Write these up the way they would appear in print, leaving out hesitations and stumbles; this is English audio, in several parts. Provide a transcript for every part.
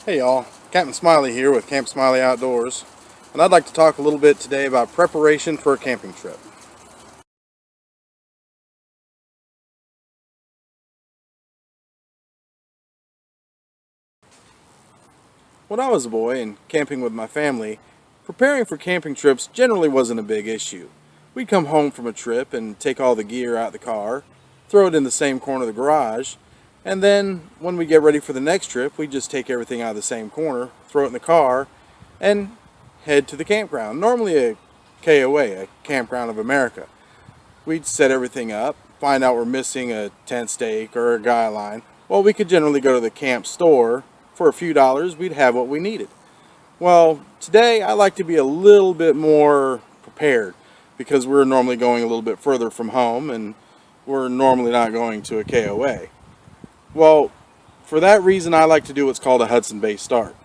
Hey y'all, Captain Smiley here with Camp Smiley Outdoors, and I'd like to talk a little bit today about preparation for a camping trip. When I was a boy and camping with my family, preparing for camping trips generally wasn't a big issue. We'd come home from a trip and take all the gear out of the car, throw it in the same corner of the garage, and then when we get ready for the next trip, we'd just take everything out of the same corner, throw it in the car, and head to the campground, normally a KOA, a Campground of America. We'd set everything up, find out we're missing a tent stake or a guy line. Well, we could generally go to the camp store. For a few dollars, we'd have what we needed. Well, today I like to be a little bit more prepared because we're normally going a little bit further from home and we're normally not going to a KOA. Well, for that reason, I like to do what's called a Hudson Bay Start.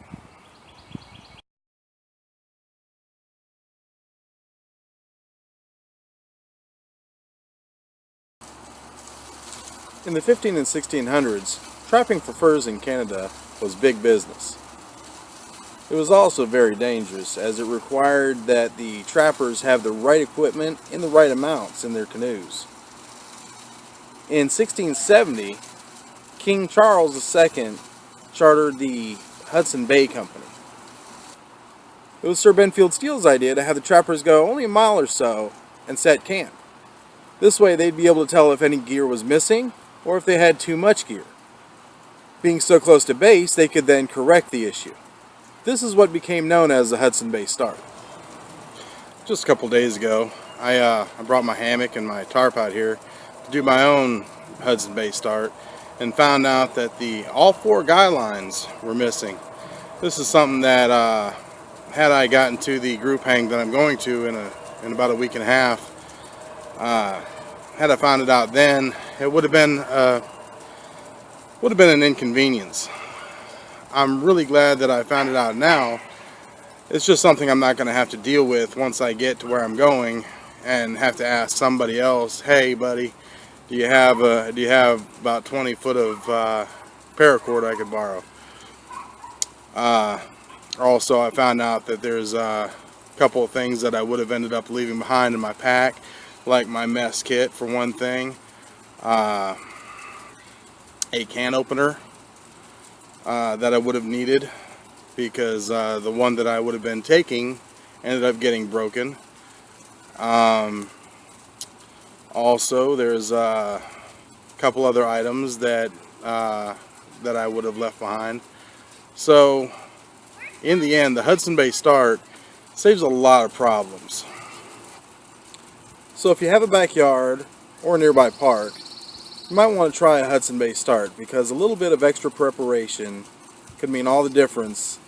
In the 15 and 1600s, trapping for furs in Canada was big business. It was also very dangerous as it required that the trappers have the right equipment in the right amounts in their canoes. In 1670, King Charles II chartered the Hudson Bay Company. It was Sir Benfield Steele's idea to have the trappers go only a mile or so and set camp. This way they'd be able to tell if any gear was missing or if they had too much gear. Being so close to base, they could then correct the issue. This is what became known as the Hudson Bay Start. Just a couple days ago, I brought my hammock and my tarp out here to do my own Hudson Bay Start and found out that all four guy lines were missing. This is something that had I gotten to the group hang that I'm going to in about a week and a half, had I found it out then, it would have been an inconvenience. I'm really glad that I found it out now. It's just something I'm not going to have to deal with once I get to where I'm going and have to ask somebody else, hey buddy, do you have about 20 foot of paracord I could borrow? Also, I found out that there's a couple of things that I would have ended up leaving behind in my pack, like my mess kit for one thing, a can opener that I would have needed because the one that I would have been taking ended up getting broken. Also, there's a couple other items that I would have left behind. So in the end, the Hudson Bay Start saves a lot of problems. So if you have a backyard or a nearby park, you might want to try a Hudson Bay Start because a little bit of extra preparation could mean all the difference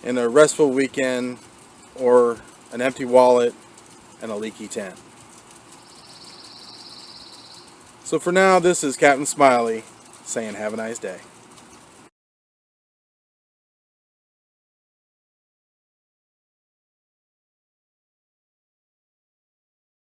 in a restful weekend or an empty wallet and a leaky tent. So for now, this is Captain Smiley saying have a nice day.